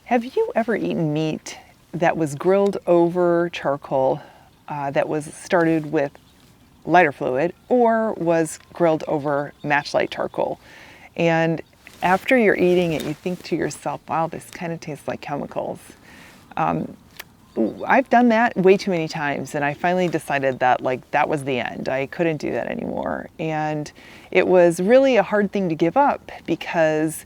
Have you ever eaten meat that was grilled over charcoal that was started with lighter fluid or was grilled over matchlight charcoal? And after you're eating it, you think to yourself, wow, this kind of tastes like chemicals. I've done that way too many times, and I finally decided that that was the end. I couldn't do that anymore. And it was really a hard thing to give up because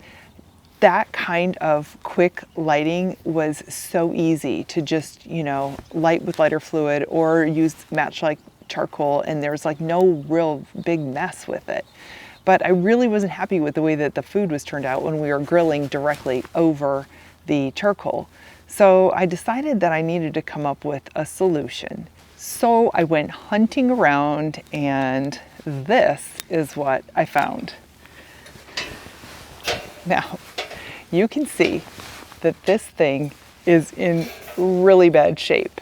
that kind of quick lighting was so easy to just, light with lighter fluid or use matchlight charcoal, and there's no real big mess with it. But I really wasn't happy with the way that the food was turned out when we were grilling directly over the charcoal. So I decided that I needed to come up with a solution. So I went hunting around, and this is what I found. Now, you can see that this thing is in really bad shape.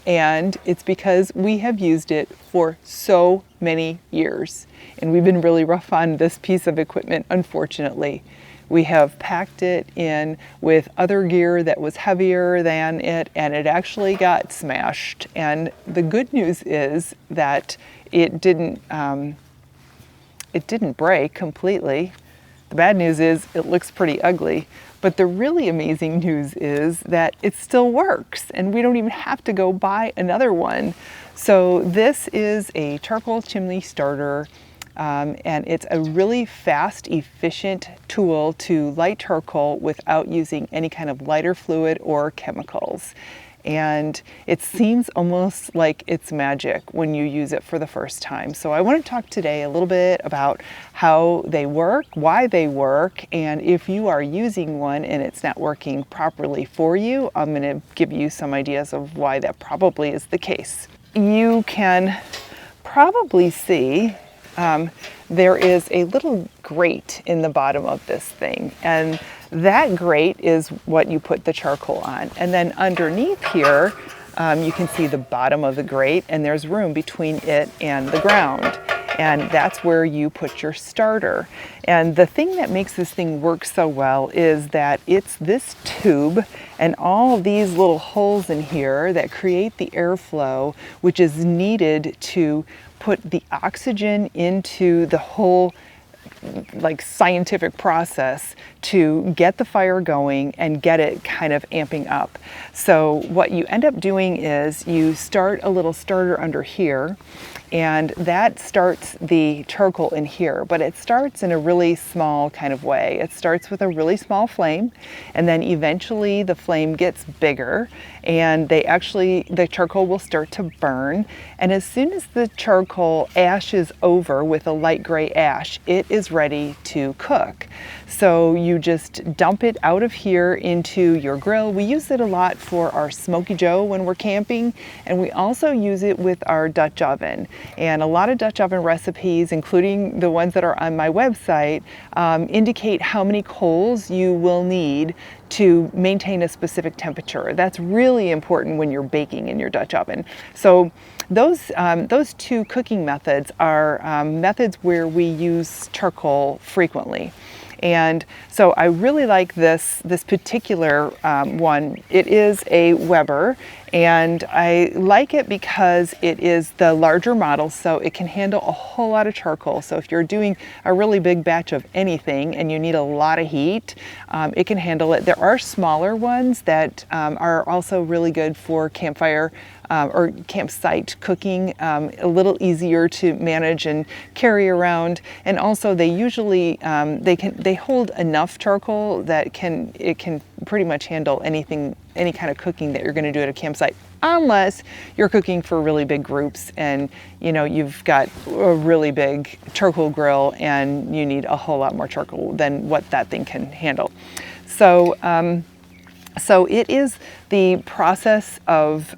And it's because we have used it for so many years. And we've been really rough on this piece of equipment, unfortunately. We have packed it in with other gear that was heavier than it, and it actually got smashed. And the good news is that it didn't break completely. The bad news is it looks pretty ugly. But the really amazing news is that it still works, and we don't even have to go buy another one. So this is a charcoal chimney starter. And it's a really fast, efficient tool to light charcoal without using any kind of lighter fluid or chemicals. And it seems almost like it's magic when you use it for the first time. So I want to talk today a little bit about how they work, why they work, and if you are using one and it's not working properly for you, I'm going to give you some ideas of why that probably is the case. You can probably see there is a little grate in the bottom of this thing, and that grate is what you put the charcoal on. And then underneath here, you can see the bottom of the grate, and there's room between it and the ground. And that's where you put your starter. And the thing that makes this thing work so well is that it's this tube and all of these little holes in here that create the airflow, which is needed to put the oxygen into the whole scientific process to get the fire going and get it kind of amping up. So what you end up doing is you start a little starter under here, and that starts the charcoal in here, but it starts in a really small kind of way. It starts with a really small flame, and then eventually the flame gets bigger, and the charcoal will start to burn. And as soon as the charcoal ashes over with a light gray ash, it is ready to cook. So you just dump it out of here into your grill. We use it a lot for our Smoky Joe when we're camping, and we also use it with our Dutch oven. And a lot of Dutch oven recipes, including the ones that are on my website, indicate how many coals you will need to maintain a specific temperature. That's really important when you're baking in your Dutch oven. So those two cooking methods are methods where we use charcoal frequently. And so I really like this particular one. It is a Weber, and I like it because it is the larger model, so it can handle a whole lot of charcoal. So if you're doing a really big batch of anything and you need a lot of heat, it can handle it. There are smaller ones that are also really good for campfire or campsite cooking, a little easier to manage and carry around. And also they usually, they hold enough charcoal that it can pretty much handle anything, any kind of cooking that you're going to do at a campsite, unless you're cooking for really big groups and you've got a really big charcoal grill and you need a whole lot more charcoal than what that thing can handle. So so it is the process of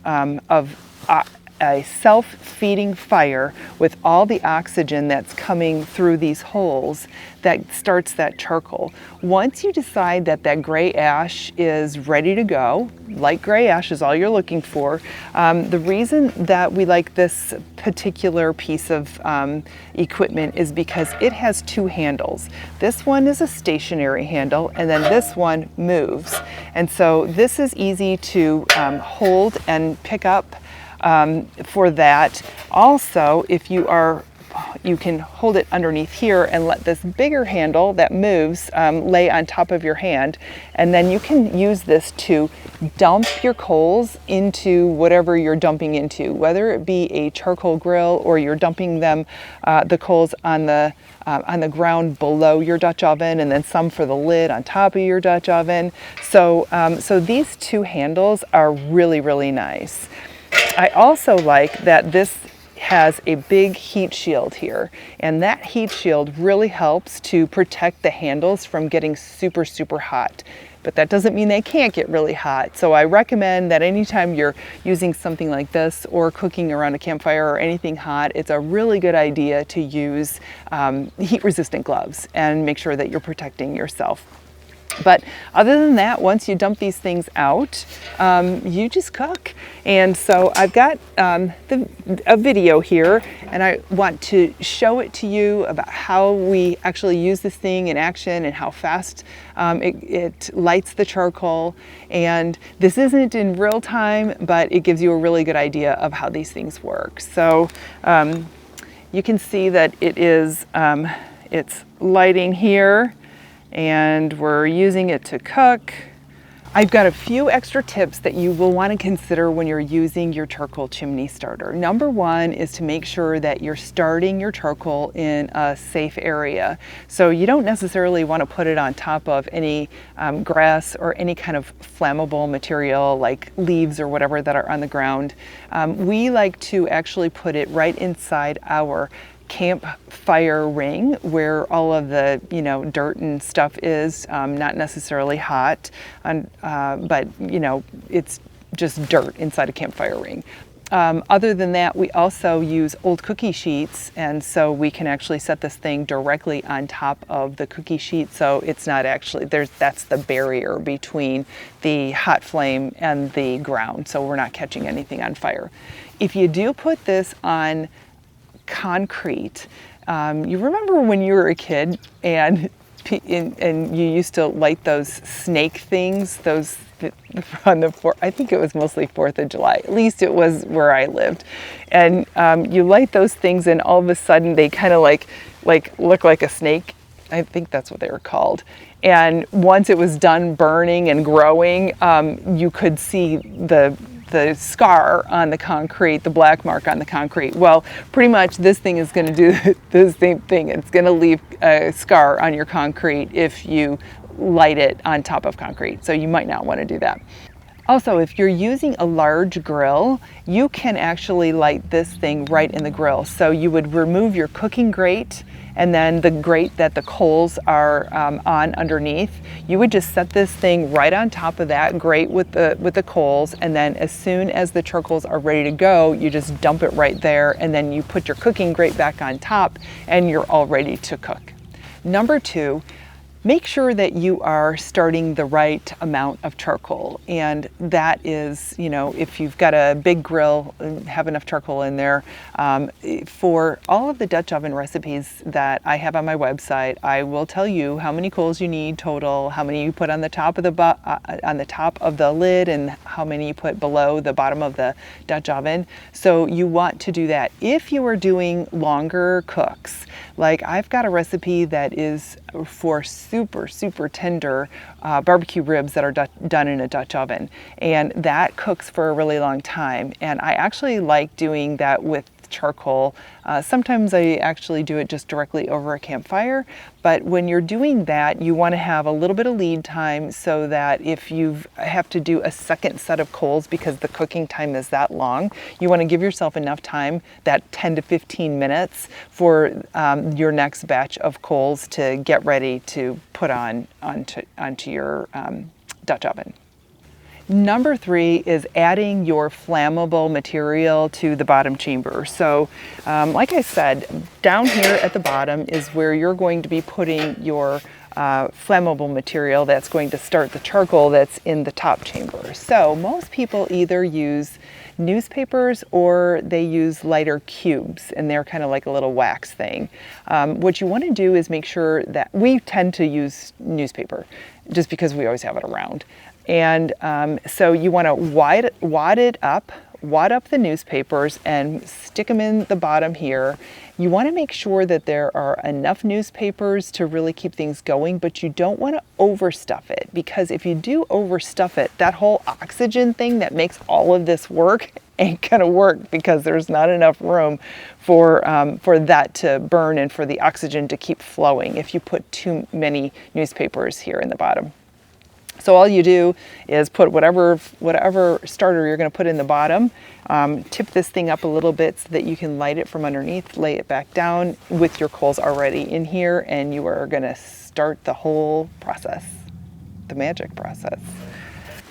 a self-feeding fire with all the oxygen that's coming through these holes that starts that charcoal. Once you decide that that gray ash is ready to go, light gray ash is all you're looking for. The reason that we like this particular piece of equipment is because it has two handles. This one is a stationary handle, and then this one moves. And so this is easy to hold and pick up for that. Also, if you can hold it underneath here and let this bigger handle that moves lay on top of your hand, and then you can use this to dump your coals into whatever you're dumping into, whether it be a charcoal grill or you're dumping them, the coals on the ground below your Dutch oven, and then some for the lid on top of your Dutch oven. So, so these two handles are really, really nice. I also like that this has a big heat shield here, and that heat shield really helps to protect the handles from getting super, super hot. But that doesn't mean they can't get really hot. So I recommend that anytime you're using something like this or cooking around a campfire or anything hot, it's a really good idea to use heat-resistant gloves and make sure that you're protecting yourself. But other than that, once you dump these things out, you just cook. And so I've got a video here, and I want to show it to you about how we actually use this thing in action and how fast it lights the charcoal. And this isn't in real time, but it gives you a really good idea of how these things work. So you can see that it is, it's lighting here, and we're using it to cook. I've got a few extra tips that you will want to consider when you're using your charcoal chimney starter. Number one is to make sure that you're starting your charcoal in a safe area. So you don't necessarily want to put it on top of any grass or any kind of flammable material like leaves or whatever that are on the ground. We like to actually put it right inside our campfire ring where all of the dirt and stuff is, not necessarily hot, but it's just dirt inside a campfire ring. Other than that, we also use old cookie sheets, and so we can actually set this thing directly on top of the cookie sheet, so it's not actually, that's the barrier between the hot flame and the ground, so we're not catching anything on fire. If you do put this on concrete, you remember when you were a kid and you used to light those snake things, those on the I think it was mostly 4th of July, at least it was where I lived, and you light those things and all of a sudden they kind of like look like a snake. I think that's what they were called. And once it was done burning and growing, you could see the scar on the concrete, the black mark on the concrete. Well, pretty much this thing is going to do the same thing. It's going to leave a scar on your concrete if you light it on top of concrete. So you might not want to do that. Also, if you're using a large grill, you can actually light this thing right in the grill. So you would remove your cooking grate and then the grate that the coals are on underneath. You would just set this thing right on top of that grate with the coals, and then as soon as the charcoals are ready to go, you just dump it right there, and then you put your cooking grate back on top and you're all ready to cook. Number two, make sure that you are starting the right amount of charcoal, and that is, if you've got a big grill, have enough charcoal in there. For all of the Dutch oven recipes that I have on my website, I will tell you how many coals you need total, how many you put on the top of the lid, and how many you put below the bottom of the Dutch oven. So you want to do that. If you are doing longer cooks, like I've got a recipe that is for super, super tender barbecue ribs that are done in a Dutch oven, and that cooks for a really long time. And I actually like doing that with charcoal. Sometimes I actually do it just directly over a campfire, but when you're doing that, you want to have a little bit of lead time so that if you have to do a second set of coals because the cooking time is that long, you want to give yourself enough time, that 10 to 15 minutes, for your next batch of coals to get ready to put onto your Dutch oven. Number 3 is adding your flammable material to the bottom chamber. So like I said, down here at the bottom is where you're going to be putting your flammable material that's going to start the charcoal that's in the top chamber. So most people either use newspapers or they use lighter cubes, and they're kind of like a little wax thing. What you want to do is make sure that we tend to use newspaper just because we always have it around. And so you want to wad up the newspapers and stick them in the bottom here. You want to make sure that there are enough newspapers to really keep things going, but you don't want to overstuff it, because if you do overstuff it, that whole oxygen thing that makes all of this work ain't gonna work, because there's not enough room for that to burn and for the oxygen to keep flowing if you put too many newspapers here in the bottom. So all you do is put whatever starter you're going to put in the bottom, tip this thing up a little bit so that you can light it from underneath, lay it back down with your coals already in here, and you are going to start the whole process, the magic process.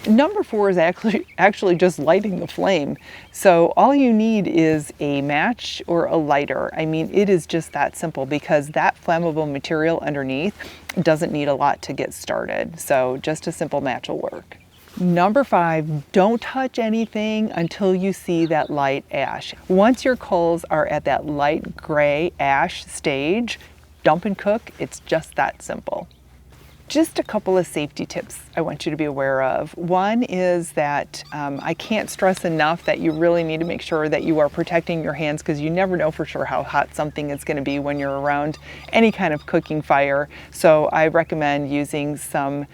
Number 4 is actually just lighting the flame. So all you need is a match or a lighter. I mean, it is just that simple, because that flammable material underneath doesn't need a lot to get started. So just a simple match will work. Number 5, don't touch anything until you see that light ash. Once your coals are at that light gray ash stage, dump and cook. It's just that simple. Just a couple of safety tips I want you to be aware of. One is that I can't stress enough that you really need to make sure that you are protecting your hands, because you never know for sure how hot something is going to be when you're around any kind of cooking fire. So I recommend using some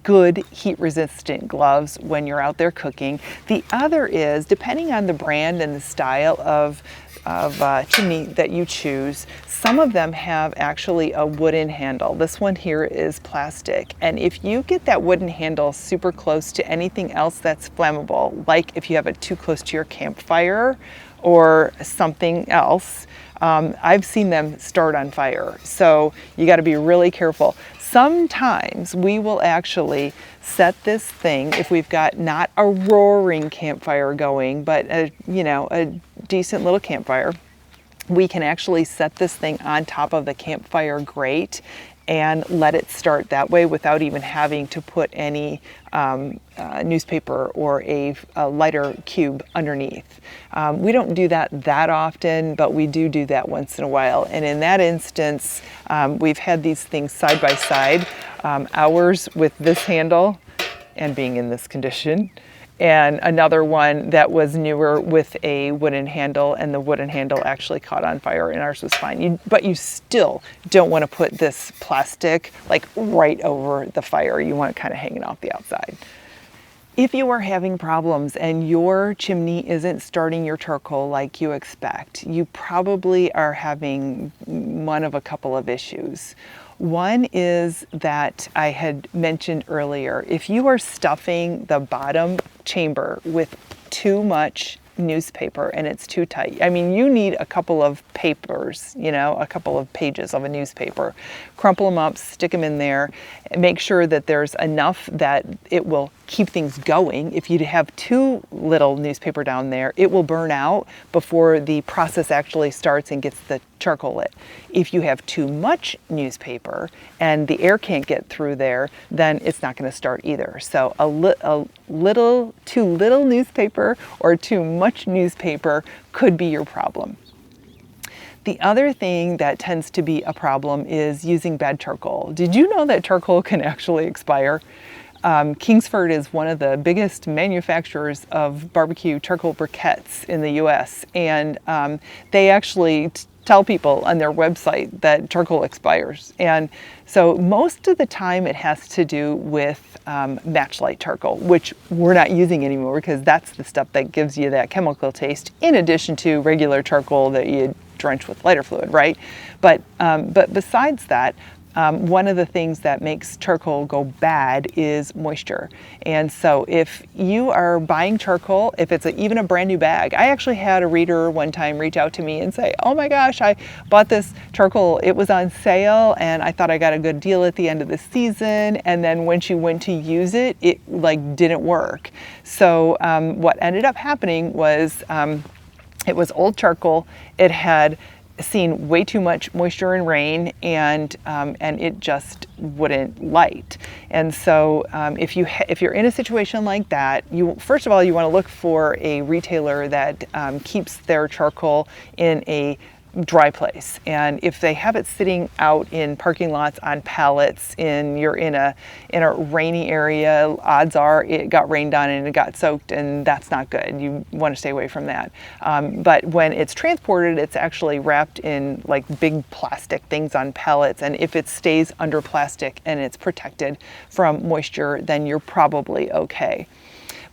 good heat-resistant gloves when you're out there cooking. The other is, depending on the brand and the style of chimney that you choose, some of them have actually a wooden handle. This one here is plastic, and if you get that wooden handle super close to anything else that's flammable, like if you have it too close to your campfire or something else, I've seen them start on fire. So you got to be really careful. Sometimes we will actually set this thing, if we've got not a roaring campfire going, but a decent little campfire, we can actually set this thing on top of the campfire grate and let it start that way without even having to put any newspaper or a lighter cube underneath. We don't do that often, but we do that once in a while. And in that instance, we've had these things side by side, ours with this handle and being in this condition, and another one that was newer with a wooden handle, and the wooden handle actually caught on fire and ours was fine. But you still don't want to put this plastic like right over the fire. You want it kind of hanging off the outside. If you are having problems and your chimney isn't starting your charcoal like you expect, you probably are having one of a couple of issues. One is that I had mentioned earlier, if you are stuffing the bottom chamber with too much newspaper and it's too tight. I mean, you need a couple of papers, a couple of pages of a newspaper. Crumple them up, stick them in there, and make sure that there's enough that it will keep things going. If you have too little newspaper down there, it will burn out before the process actually starts and gets the charcoal lit. If you have too much newspaper and the air can't get through there, then it's not going to start either. So too little newspaper or too much newspaper could be your problem. The other thing that tends to be a problem is using bad charcoal. Did you know that charcoal can actually expire? Kingsford is one of the biggest manufacturers of barbecue charcoal briquettes in the US, and they actually tell people on their website that charcoal expires. And so most of the time it has to do with matchlight charcoal, which we're not using anymore because that's the stuff that gives you that chemical taste, in addition to regular charcoal that you drench with lighter fluid, right? But besides that, one of the things that makes charcoal go bad is moisture. And so if you are buying charcoal, if it's even a brand new bag, I actually had a reader one time reach out to me and say, oh my gosh, I bought this charcoal, it was on sale and I thought I got a good deal at the end of the season, and then when she went to use it, it like didn't work. So what ended up happening was it was old charcoal. It had seen way too much moisture and rain, and it just wouldn't light. And so if you're in a situation like that, you first of all, you want to look for a retailer that keeps their charcoal in a dry place. And if they have it sitting out in parking lots on pallets, you're in a rainy area, odds are it got rained on and it got soaked, and that's not good. You want to stay away from that. But when it's transported, it's actually wrapped in like big plastic things on pallets, and if it stays under plastic and it's protected from moisture, then you're probably okay.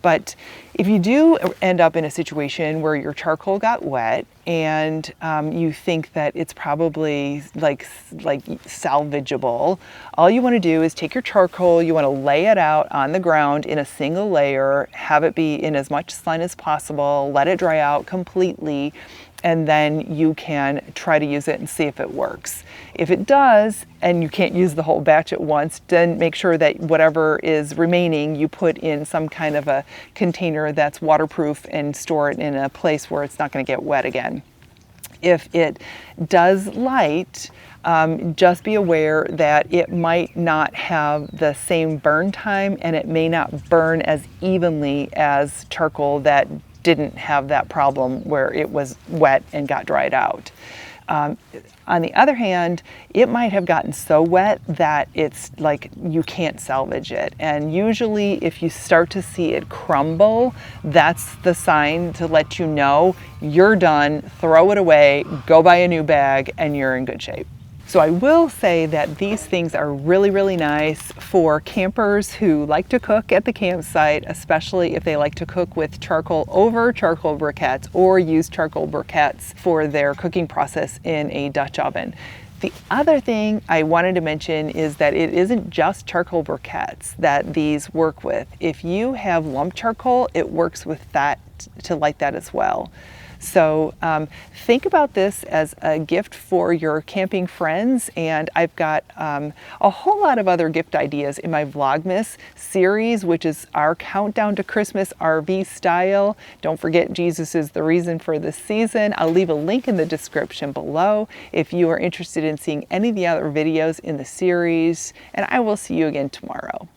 But if you do end up in a situation where your charcoal got wet and you think that it's probably like salvageable, all you want to do is take your charcoal, you want to lay it out on the ground in a single layer, have it be in as much sun as possible, let it dry out completely, and then you can try to use it and see if it works. If it does, and you can't use the whole batch at once, then make sure that whatever is remaining you put in some kind of a container that's waterproof and store it in a place where it's not going to get wet again. If it does light, just be aware that it might not have the same burn time, and it may not burn as evenly as charcoal that didn't have that problem where it was wet and got dried out. On the other hand, it might have gotten so wet that it's like you can't salvage it. And usually if you start to see it crumble, that's the sign to let you know you're done, throw it away, go buy a new bag, and you're in good shape. So I will say that these things are really, really nice for campers who like to cook at the campsite, especially if they like to cook with charcoal over charcoal briquettes or use charcoal briquettes for their cooking process in a Dutch oven. The other thing I wanted to mention is that it isn't just charcoal briquettes that these work with. If you have lump charcoal, it works with that to light that as well. So think about this as a gift for your camping friends, and I've got a whole lot of other gift ideas in my Vlogmas series, which is our countdown to Christmas RV style. Don't forget, Jesus is the reason for this season. I'll leave a link in the description below if you are interested in seeing any of the other videos in the series, and I will see you again tomorrow.